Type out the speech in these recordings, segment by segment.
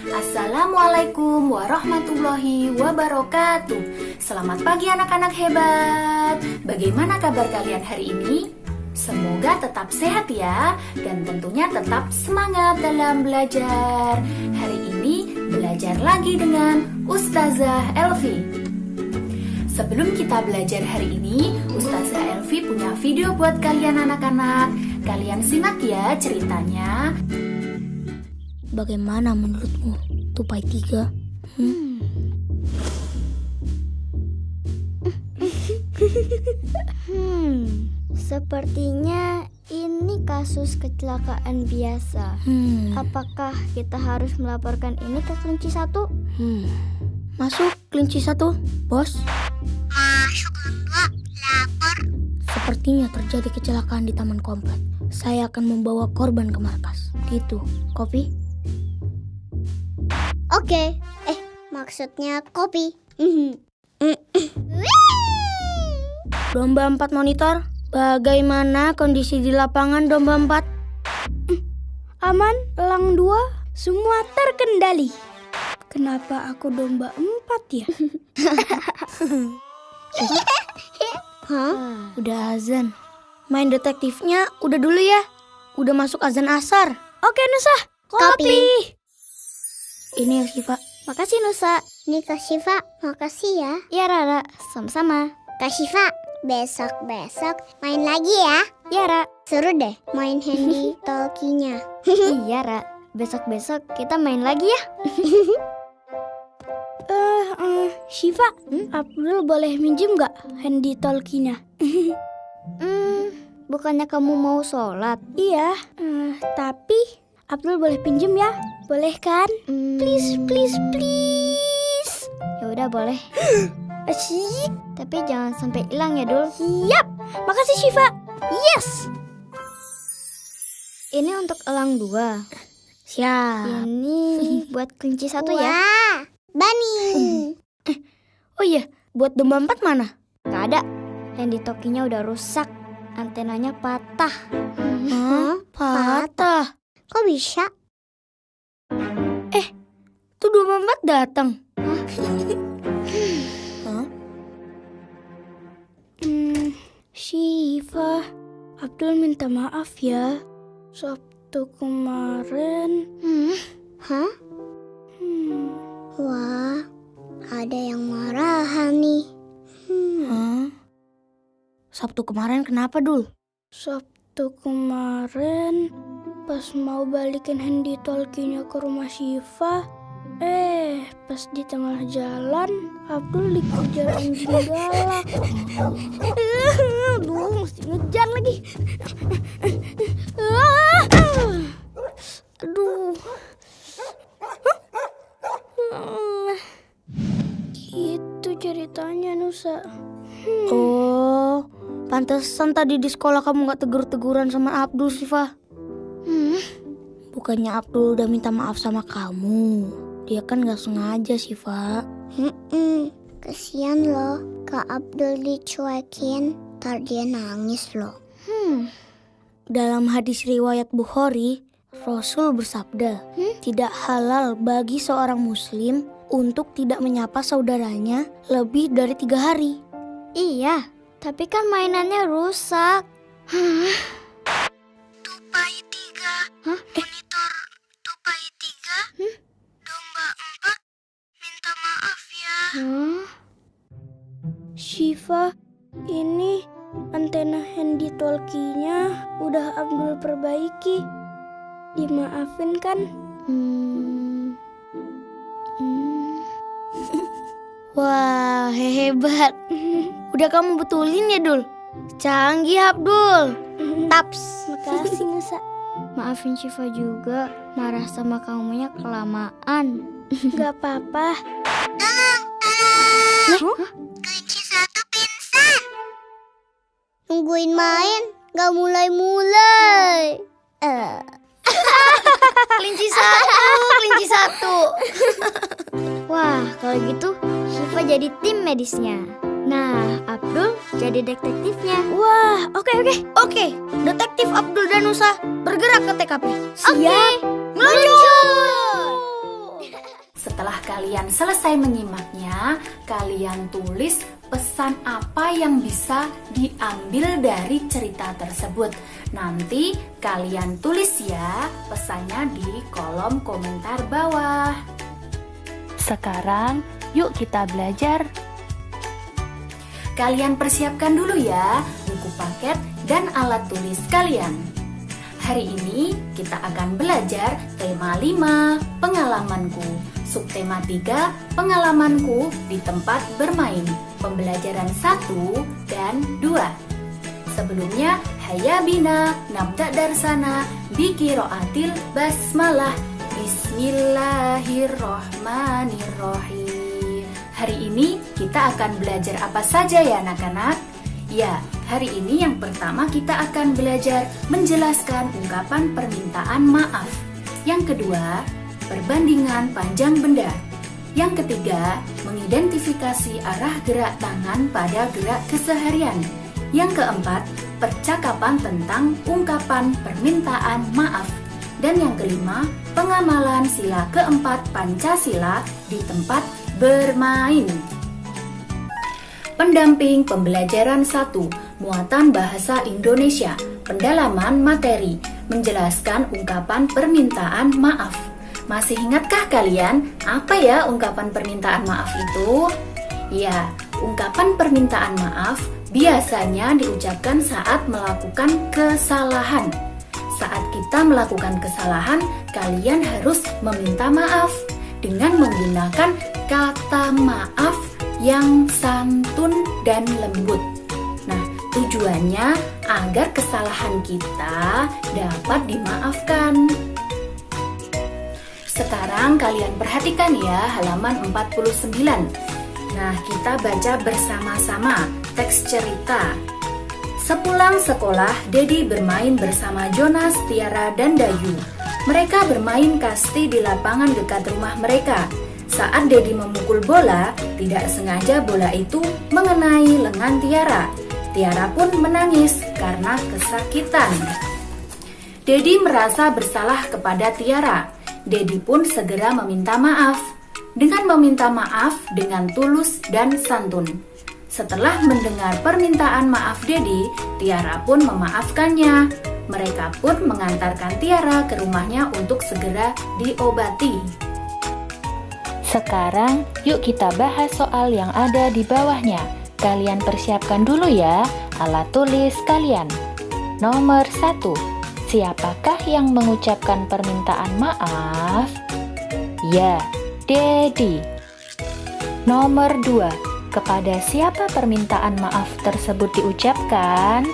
Assalamualaikum warahmatullahi wabarakatuh. Selamat pagi anak-anak hebat. Bagaimana kabar kalian hari ini? Semoga tetap sehat ya, dan tentunya tetap semangat dalam belajar. Hari ini belajar lagi dengan Ustazah Elvi. Sebelum kita belajar hari ini, Ustazah Elvi punya video buat kalian anak-anak. Kalian simak ya ceritanya. Bagaimana menurutmu, tupai tiga? Sepertinya ini kasus kecelakaan biasa. Apakah kita harus melaporkan ini ke kelinci satu? Masuk kelinci satu, bos. Masuk dua, lapor. Sepertinya terjadi kecelakaan di taman komplek. Saya akan membawa korban ke markas. Gitu, kopi? Oke. Maksudnya kopi. Domba 4 monitor. Bagaimana kondisi di lapangan Domba 4? Aman, elang 2, semua terkendali. Kenapa aku Domba 4 ya? Udah azan. Main detektifnya udah dulu ya. Udah masuk azan asar. Oke Nusa, kopi. Ini ya Siva. Makasih Nusa. Ini Kak Syifa. Makasih ya. Ya Rara, sama-sama. Kak Syifa, besok-besok main lagi ya. Ya Ra. Seru deh main handy talkie-nya. Iya Ra, besok-besok kita main lagi ya. Syifa, Abdul boleh minjem gak handy talkie-nya? Bukannya kamu mau sholat? Iya, tapi Abdul boleh pinjem ya? Boleh kan? Please, please, please. Ya udah boleh. Asyik. Tapi jangan sampai hilang ya Dul. Siap. Makasih Syifa. Yes. Ini untuk elang 2. Siap. Ini buat kelinci 1 ya. Bani. Oh iya, buat Domba 4 mana? Gak ada. Handy talkie-nya udah rusak. Antenanya patah. Patah. Kok bisa? Tuh Domba 4 datang. Syifa, Abdul minta maaf ya. Sabtu kemarin. Wah, ada yang marahan nih. Sabtu kemarin kenapa, Dul? Sabtu kemarin pas mau balikin handy talkie-nya ke rumah Syifa, pas di tengah jalan Abdul dikejar anjing galak. Aduh, mesti ngejar lagi. Aduh. Gitu ceritanya Nusa. Oh, pantesan tadi di sekolah kamu gak tegur-teguran sama Abdul, Syifa. Bukannya Abdul udah minta maaf sama kamu. Dia kan gak sengaja, Syifa. Kasian loh, Kak Abdul dicuekin, ntar dia nangis loh. Dalam hadis riwayat Bukhari, Rasul bersabda, tidak halal bagi seorang muslim untuk tidak menyapa saudaranya lebih dari 3 hari. Iya, tapi kan mainannya rusak. Tupai 3, monitor Tupai 3, Domba 4, minta maaf ya. Syifa, ini antena handy talkie-nya udah Abdul perbaiki. Dimaafin kan? Wah, hebat. Udah kamu betulin ya, Dul? Canggih, Abdul. Taps. Makasih Nusa. Maafin Syifa juga, marah sama kamunya kelamaan. Gak apa-apa. Kelinci 1 pingsan. Nungguin main, gak mulai-mulai. Kelinci satu. Wah, kalau gitu Syifa jadi tim medisnya. Nah, Abdul jadi detektifnya. Wah, oke. Oke, detektif Abdul dan Nusa bergerak ke TKP. Siap. Meluncur! kalian selesai menyimaknya, kalian tulis pesan apa yang bisa diambil dari cerita tersebut. Nanti kalian tulis ya pesannya di kolom komentar bawah. Sekarang yuk kita belajar. Kalian persiapkan dulu ya buku paket dan alat tulis kalian. Hari ini kita akan belajar tema 5, pengalamanku. Subtema 3, pengalamanku di tempat bermain. Pembelajaran 1 dan 2. Sebelumnya, Hayya bina nabda darsana bi qiraatil basmalah. Bismillahirrohmanirrohim. Hari ini kita akan belajar apa saja ya anak-anak? Ya, hari ini yang pertama kita akan belajar menjelaskan ungkapan permintaan maaf. Yang kedua, perbandingan panjang benda. Yang ketiga, mengidentifikasi arah gerak tangan pada gerak keseharian. Yang keempat, percakapan tentang ungkapan permintaan maaf. Dan yang kelima, pengamalan sila keempat Pancasila di tempat bermain. Pendamping pembelajaran 1, muatan bahasa Indonesia, pendalaman materi, menjelaskan ungkapan permintaan maaf. Masih ingatkah kalian apa ya ungkapan permintaan maaf itu? Ya, ungkapan permintaan maaf biasanya diucapkan saat melakukan kesalahan. Saat kita melakukan kesalahan, kalian harus meminta maaf dengan menggunakan kata maaf yang santun dan lembut. Nah, tujuannya agar kesalahan kita dapat dimaafkan. Sekarang kalian perhatikan ya halaman 49. Nah, kita baca bersama-sama teks cerita. Sepulang sekolah, Dedi bermain bersama Jonas, Tiara, dan Dayu. Mereka bermain kasti di lapangan dekat rumah mereka. Saat Dedi memukul bola, tidak sengaja bola itu mengenai lengan Tiara. Tiara pun menangis karena kesakitan. Dedi merasa bersalah kepada Tiara. Dedi pun segera meminta maaf. Dengan meminta maaf dengan tulus dan santun. Setelah mendengar permintaan maaf Dedi, Tiara pun memaafkannya. Mereka pun mengantarkan Tiara ke rumahnya untuk segera diobati. Sekarang yuk kita bahas soal yang ada di bawahnya. Kalian persiapkan dulu ya alat tulis kalian. Nomor 1. Siapakah yang mengucapkan permintaan maaf? Ya, Dedi. Nomor 2. Kepada siapa permintaan maaf tersebut diucapkan?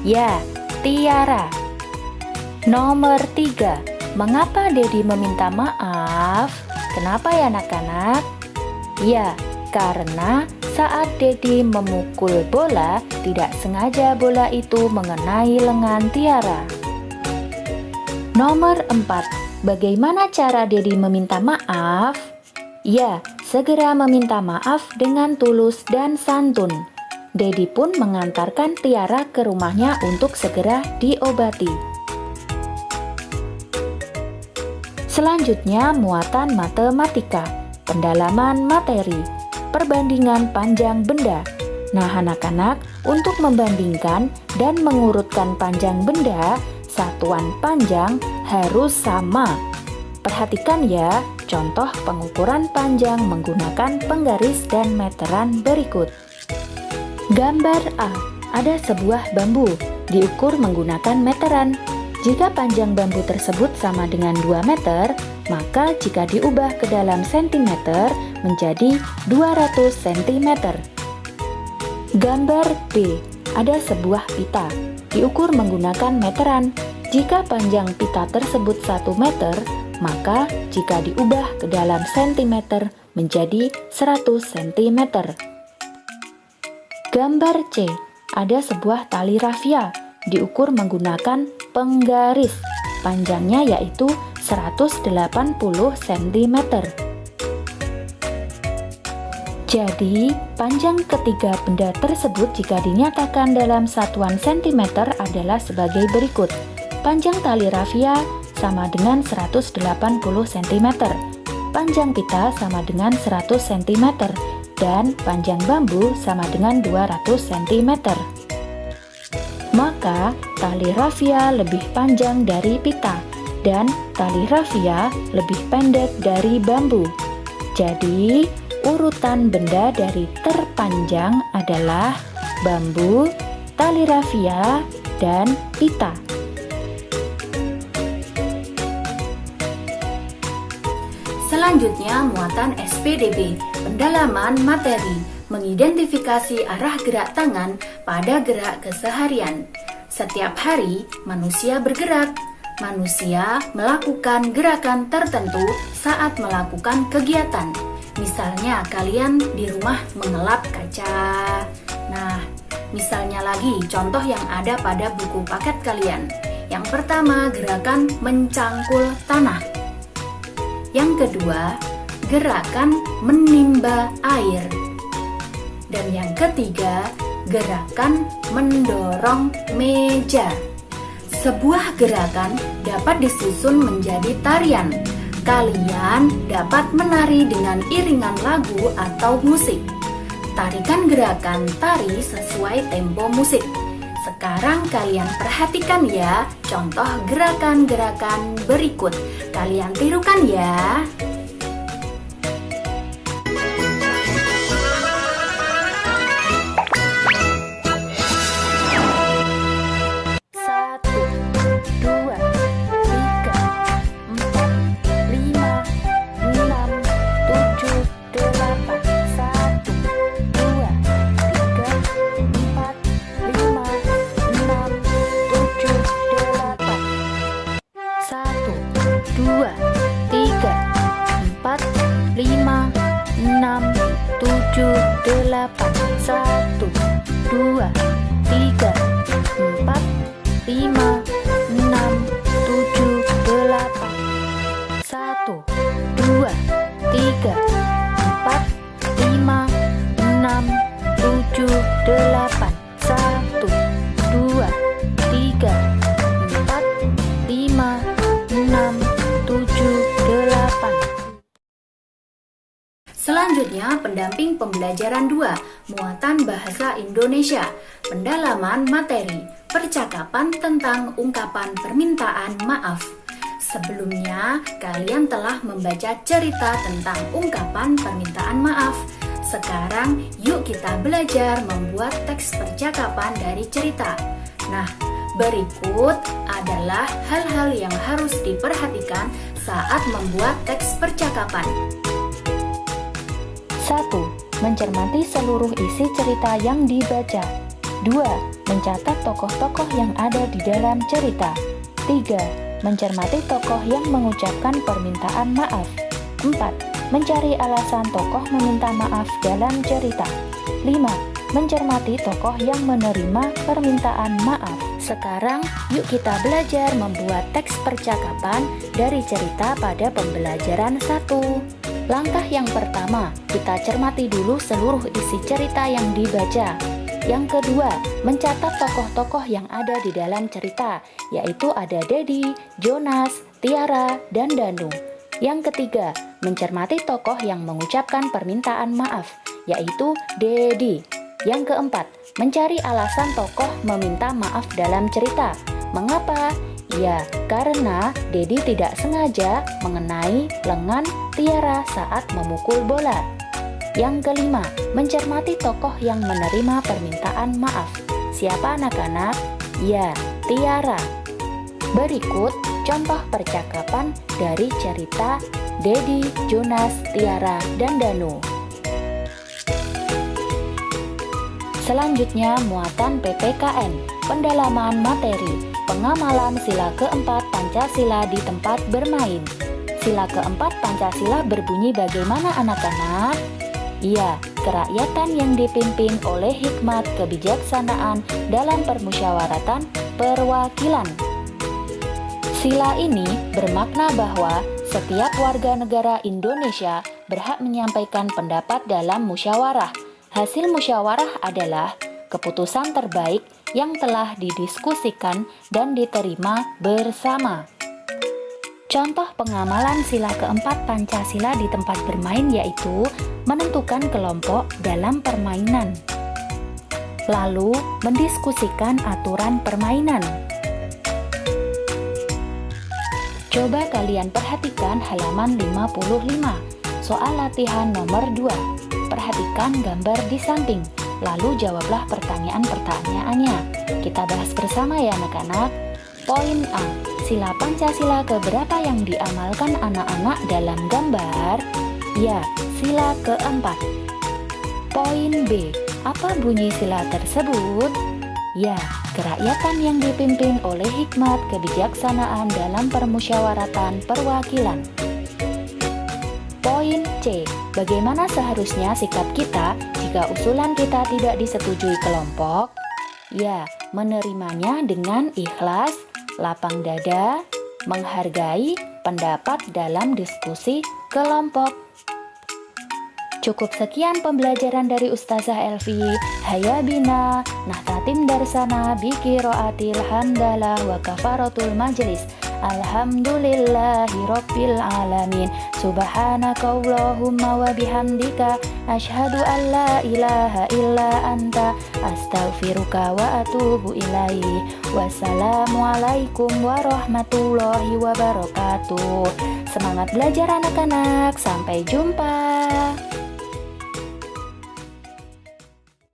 Ya, Tiara. Nomor 3. Mengapa Dedi meminta maaf? Kenapa ya anak-anak? Ya, karena saat Dedi memukul bola, tidak sengaja bola itu mengenai lengan Tiara. Nomor 4. Bagaimana cara Dedi meminta maaf? Ya, segera meminta maaf dengan tulus dan santun. Dedi pun mengantarkan Tiara ke rumahnya untuk segera diobati. Selanjutnya, muatan matematika, pendalaman materi, perbandingan panjang benda. Nah, anak-anak, untuk membandingkan dan mengurutkan panjang benda, satuan panjang harus sama. Perhatikan ya, contoh pengukuran panjang menggunakan penggaris dan meteran berikut. Gambar A, ada sebuah bambu, diukur menggunakan meteran. Jika panjang bambu tersebut sama dengan 2 meter, maka jika diubah ke dalam sentimeter menjadi 200 cm. Gambar B, ada sebuah pita, diukur menggunakan meteran. Jika panjang pita tersebut 1 meter, maka jika diubah ke dalam sentimeter menjadi 100 cm. Gambar C, ada sebuah tali rafia, diukur menggunakan penggaris. Panjangnya yaitu 180 cm. Jadi, panjang ketiga benda tersebut jika dinyatakan dalam satuan sentimeter adalah sebagai berikut. Panjang tali rafia sama dengan 180 cm. panjang pita sama dengan 100 cm dan panjang bambu sama dengan 200 cm. Maka tali rafia lebih panjang dari pita dan tali rafia lebih pendek dari bambu. Jadi, urutan benda dari terpanjang adalah bambu, tali rafia, dan pita. Selanjutnya, muatan SPDB, pendalaman materi, mengidentifikasi arah gerak tangan pada gerak keseharian. Setiap hari, manusia bergerak. Manusia melakukan gerakan tertentu saat melakukan kegiatan. Misalnya, kalian di rumah mengelap kaca. Nah, misalnya lagi contoh yang ada pada buku paket kalian. Yang pertama, gerakan mencangkul tanah. Yang kedua, gerakan menimba air. Dan yang ketiga, gerakan mendorong meja. Sebuah gerakan dapat disusun menjadi tarian. Kalian dapat menari dengan iringan lagu atau musik. Tarikan gerakan tari sesuai tempo musik. Sekarang kalian perhatikan ya contoh gerakan-gerakan berikut. Kalian tirukan ya. Selanjutnya, pendamping pembelajaran 2, muatan bahasa Indonesia, pendalaman materi, percakapan tentang ungkapan permintaan maaf. Sebelumnya, kalian telah membaca cerita tentang ungkapan permintaan maaf. Sekarang, yuk kita belajar membuat teks percakapan dari cerita. Nah, berikut adalah hal-hal yang harus diperhatikan saat membuat teks percakapan. 1. Mencermati seluruh isi cerita yang dibaca. 2. Mencatat tokoh-tokoh yang ada di dalam cerita. 3. Mencermati tokoh yang mengucapkan permintaan maaf. 4. Mencari alasan tokoh meminta maaf dalam cerita. 5. Mencermati tokoh yang menerima permintaan maaf. Sekarang, yuk kita belajar membuat teks percakapan dari cerita pada pembelajaran 1. Langkah yang pertama, kita cermati dulu seluruh isi cerita yang dibaca. Yang kedua, mencatat tokoh-tokoh yang ada di dalam cerita, yaitu ada Dedi, Jonas, Tiara, dan Danu. Yang ketiga, mencermati tokoh yang mengucapkan permintaan maaf, yaitu Dedi. Yang keempat, mencari alasan tokoh meminta maaf dalam cerita. Mengapa? Ya, karena Dedi tidak sengaja mengenai lengan Tiara saat memukul bola. Yang kelima, mencermati tokoh yang menerima permintaan maaf. Siapa anak-anak? Ya, Tiara. Berikut contoh percakapan dari cerita Dedi, Jonas, Tiara, dan Danu. Selanjutnya, muatan PPKN, pendalaman materi, pengamalan sila keempat Pancasila di tempat bermain. Sila keempat Pancasila berbunyi bagaimana anak-anak? Iya, kerakyatan yang dipimpin oleh hikmat kebijaksanaan dalam permusyawaratan perwakilan. Sila ini bermakna bahwa setiap warga negara Indonesia berhak menyampaikan pendapat dalam musyawarah. Hasil musyawarah adalah keputusan terbaik yang telah didiskusikan dan diterima bersama. Contoh pengamalan sila keempat Pancasila di tempat bermain yaitu menentukan kelompok dalam permainan. Lalu, mendiskusikan aturan permainan. Coba kalian perhatikan halaman 55, soal latihan nomor 2. Perhatikan gambar di samping, lalu jawablah pertanyaan-pertanyaannya. Kita bahas bersama ya anak-anak. Poin A, sila Pancasila keberapa yang diamalkan anak-anak dalam gambar? Ya, sila keempat. Poin B, apa bunyi sila tersebut? Ya, kerakyatan yang dipimpin oleh hikmat kebijaksanaan dalam permusyawaratan perwakilan. Poin C, bagaimana seharusnya sikap kita jika usulan kita tidak disetujui kelompok? Ya, menerimanya dengan ikhlas, lapang dada, menghargai pendapat dalam diskusi kelompok. Cukup sekian pembelajaran dari Ustazah Elvi. Haya bina nahtatim darsana bi qiraatil hamdalah wa kafaratul majlis. Alhamdulillahi rabbil alamin. Subhanaka Allahumma wa bihamdika asyhadu an la ilaha illa anta astaghfiruka wa atubu ilaihi. Wassalamualaikum warahmatullahi wabarakatuh. Semangat belajar anak-anak. Sampai jumpa.